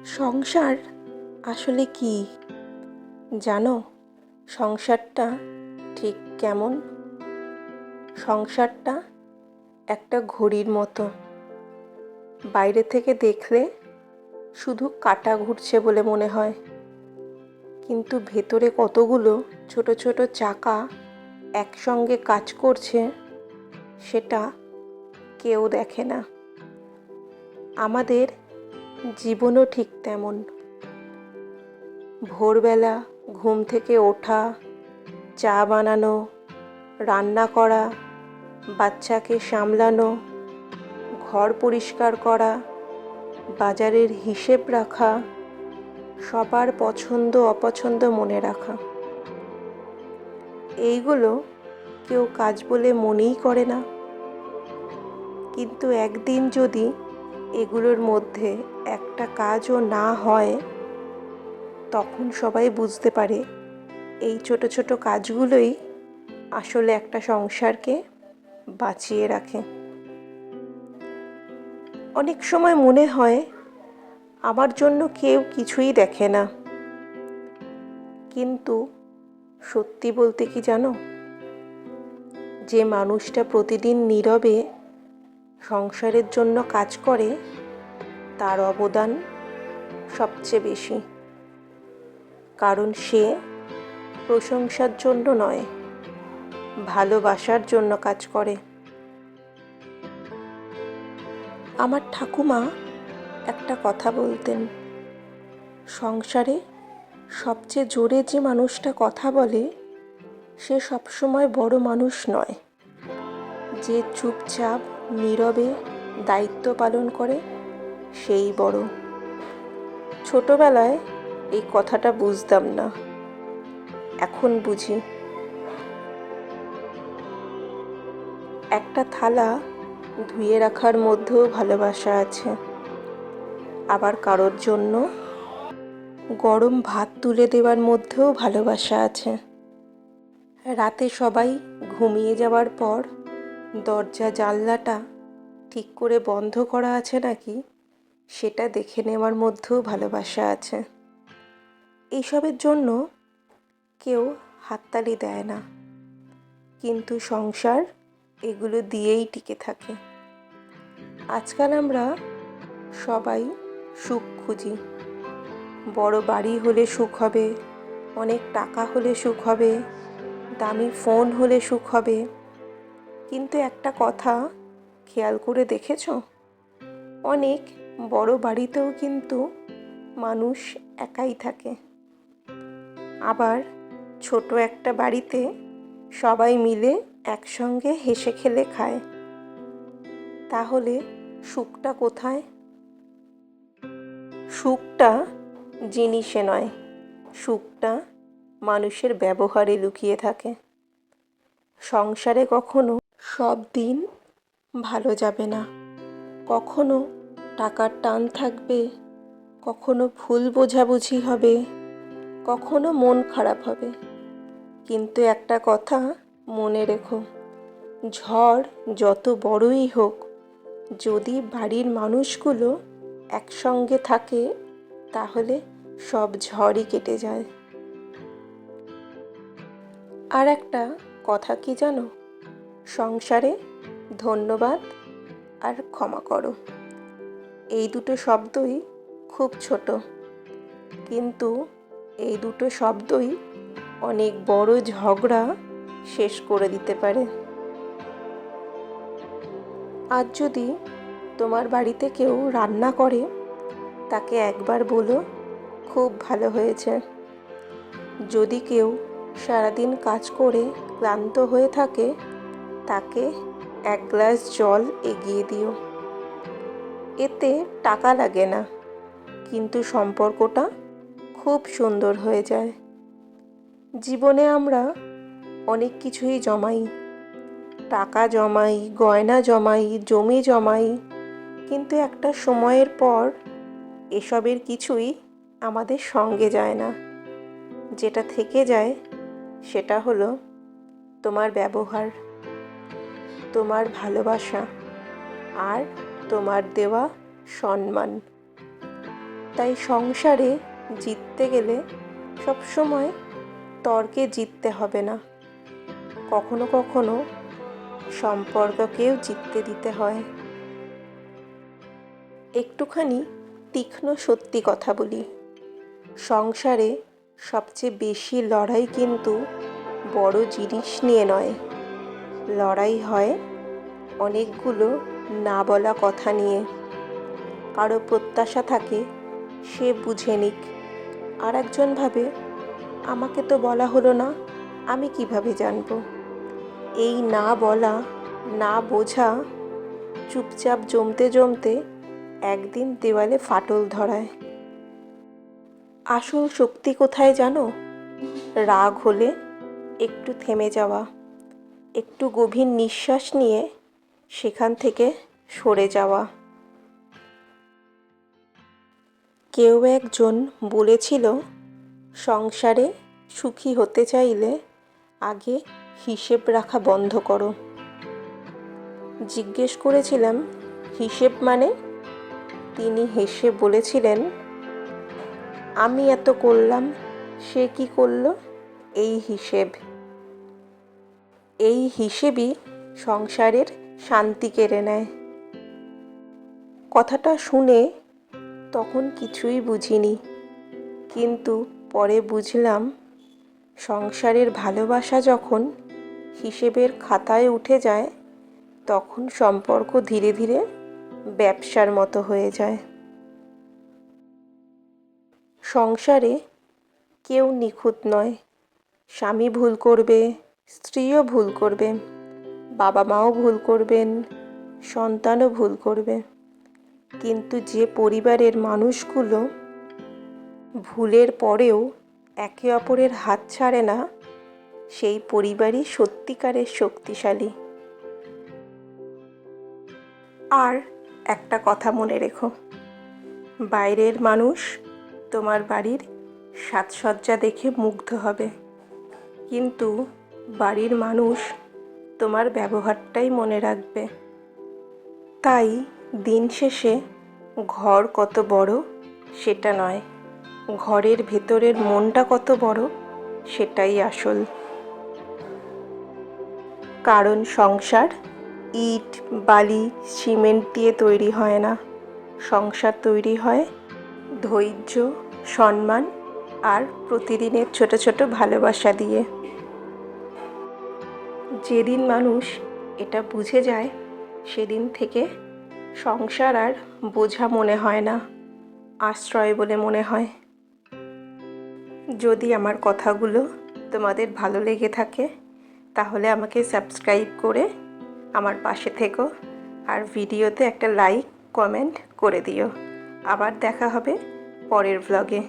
সংসার আসলে কি জানো? সংসারটা ঠিক কেমন? সংসারটা একটা ঘড়ির মতো। বাইরে থেকে দেখলে শুধু কাঁটা ঘুরছে বলে মনে হয়, কিন্তু ভেতরে কতগুলো ছোট ছোট চাকা একসঙ্গে কাজ করছে সেটা কেউ দেখে না। আমাদের জীবনও ঠিক তেমন। ভোরবেলা ঘুম থেকে ওঠা, চা বানানো, রান্না করা, বাচ্চাকে সামলানো, ঘর পরিষ্কার করা, বাজারের হিসেব রাখা, সবার পছন্দ অপছন্দ মনে রাখা, এইগুলো কেউ কাজ বলে মনেই করে না। কিন্তু একদিন যদি এগুলোর মধ্যে একটা কাজও না হয়, তখন সবাই বুঝতে পারে এই ছোট ছোট কাজগুলোই আসলে একটা সংসারকে বাঁচিয়ে রাখে। অনেক সময় মনে হয় আমার জন্য কেউ কিছুই দেখে না, কিন্তু সত্যি বলতে কি জানো, যে মানুষটা প্রতিদিন নীরবে সংসারের জন্য কাজ করে তার অবদান সবচেয়ে বেশি। কারণ সে প্রশংসার জন্য নয়, ভালোবাসার জন্য কাজ করে। আমার ঠাকুমা একটা কথা বলতেন, সংসারে সবচেয়ে জোরে যে মানুষটা কথা বলে সে সবসময় বড় মানুষ নয়, যে চুপচাপ নীরবে দায়িত্ব পালন করে সেই বড়। ছোটবেলায় এই কথাটা বুঝতাম না, এখন বুঝি। একটা থালা ধুয়ে রাখার মধ্যেও ভালোবাসা আছে, আবার কারোর জন্য গরম ভাত তুলে দেওয়ার মধ্যেও ভালোবাসা আছে। রাতে সবাই ঘুমিয়ে যাওয়ার পর দরজা জানলাটা ঠিক করে বন্ধ করা আছে নাকি সেটা দেখে নেওয়ার মধ্যেও ভালোবাসা আছে। এইসবের জন্য কেউ হাততালি দেয় না, কিন্তু সংসার এগুলো দিয়েই টিকে থাকে। আজকাল আমরা সবাই সুখ খুঁজি। বড় বাড়ি হলে সুখ হবে, অনেক টাকা হলে সুখ হবে, দামি ফোন হলে সুখ হবে। কিন্তু একটা কথা খেয়াল করে দেখেছো? অনেক বড় বাড়িতেও কিন্তু মানুষ একাই থাকে, আবার ছোট একটা বাড়িতে সবাই মিলে একসঙ্গে হেসে খেলে খায়। তাহলে সুখটা কোথায়? সুখটা জিনিসে নয়, সুখটা মানুষের ব্যবহারে লুকিয়ে থাকে। সংসারে কখনো সব দিন ভালো যাবে না, কখনো টাকার টান থাকবে, কখনো ভুল বোঝাবুঝি হবে, কখনো মন খারাপ হবে। কিন্তু একটা কথা মনে রেখো, ঝড় যত বড়ই হোক, যদি বাড়ির মানুষগুলো একসঙ্গে থাকে তাহলে সব ঝড়ই কেটে যায়। আর একটা কথা কি জানো? সংসারে ধন্যবাদ আর ক্ষমা করো, এই দুটো শব্দই খুব ছোট, কিন্তু এই দুটো শব্দই অনেক বড় ঝগড়া শেষ করে দিতে পারে। আজ যদি তোমার বাড়িতে কেউ রান্না করে, তাকে একবার বলো খুব ভালো হয়েছে। যদি কেউ সারাদিন কাজ করে ক্লান্ত হয়ে থাকে, তাকে এক গ্লাস জল এগিয়ে দিও। এতে টাকা লাগে না, কিন্তু সম্পর্কটা খুব সুন্দর হয়ে যায়। জীবনে আমরা অনেক কিছুই জমাই, টাকা জমাই, গয়না জমাই, জমি জমাই, কিন্তু একটা সময়ের পর এসবের কিছুই আমাদের সঙ্গে যায় না। যেটা থেকে যায় সেটা হলো তোমার ব্যবহার, তোমার ভালোবাসা আর তোমার দেওয়া সম্মান। তাই সংসারে জিততে গেলে সবসময় তর্কে জিততে হবে না, কখনো কখনো সম্পর্ককেও জিততে দিতে হয়। একটুখানি তীক্ষ্ণ সত্যি কথা বলি, সংসারে সবচেয়ে বেশি লড়াই কিন্তু বড় জিনিস নিয়ে নয়, লড়াই হয় অনেকগুলো না বলা কথা নিয়ে। কারো প্রত্যাশা থাকে সে বুঝে নিক, আর একজন ভাবে আমাকে তো বলা হলো না, আমি কিভাবে জানবো। এই না বলা, না বোঝা চুপচাপ জমতে জমতে একদিন দেওয়ালে ফাটল ধরায়। আসল শক্তি কোথায় জানো? রাগ হলে একটু থেমে যাওয়া, একটু গভীর নিঃশ্বাস নিয়ে সেখান থেকে সরে যাওয়া। কেউ একজন বলেছিল, সংসারে সুখী হতে চাইলে আগে হিসেব রাখা বন্ধ করো। জিজ্ঞেস করেছিলাম, হিসেব মানে? তিনি হেসে বলেছিলেন, আমি এত করলাম, সে কি করলো, এই হিসেব। এই হিসেবই সংসারের শান্তি কেড়ে নেয়। কথাটা শুনে তখন কিছুই বুঝিনি, কিন্তু পরে বুঝলাম, সংসারের ভালোবাসা যখন হিসেবের খাতায় উঠে যায় তখন সম্পর্ক ধীরে ধীরে ব্যবসার মতো হয়ে যায়। সংসারে কেউ নিখুঁত নয়, স্বামী ভুল করবে, স্ত্রীও ভুল করবে, বাবা মাও ভুল করবেন, সন্তানও ভুল করবে। কিন্তু যে পরিবারের মানুষগুলো ভুলের পরেও একে অপরের হাত ছাড়ে না, সেই পরিবারই সত্যিকারের শক্তিশালী। আর একটা কথা মনে রেখো, বাইরের মানুষ তোমার বাড়ির সাজসজ্জা দেখে মুগ্ধ হবে, কিন্তু বাড়ির মানুষ তোমার ব্যবহারটাই মনে রাখবে। তাই দিন শেষে ঘর কত বড় সেটা নয়, ঘরের ভেতরের মনটা কত বড় সেটাই আসল। কারণ সংসার ইট, বালি, সিমেন্ট দিয়ে তৈরি হয় না, সংসার তৈরি হয় ধৈর্য, সম্মান আর প্রতিদিনের ছোট ছোট ভালোবাসা দিয়ে। যেদিন মানুষ এটা বুঝে যায় সেদিন থেকে সংসার আর বোঝা মনে হয় না, আশ্রয় বলে মনে হয়। যদি আমার কথাগুলো তোমাদের ভালো লেগে থাকে তাহলে আমাকে সাবস্ক্রাইব করে আমার পাশে থেকো, আর ভিডিওতে একটা লাইক, কমেন্ট করে দিও। আবার দেখা হবে পরের ব্লগে।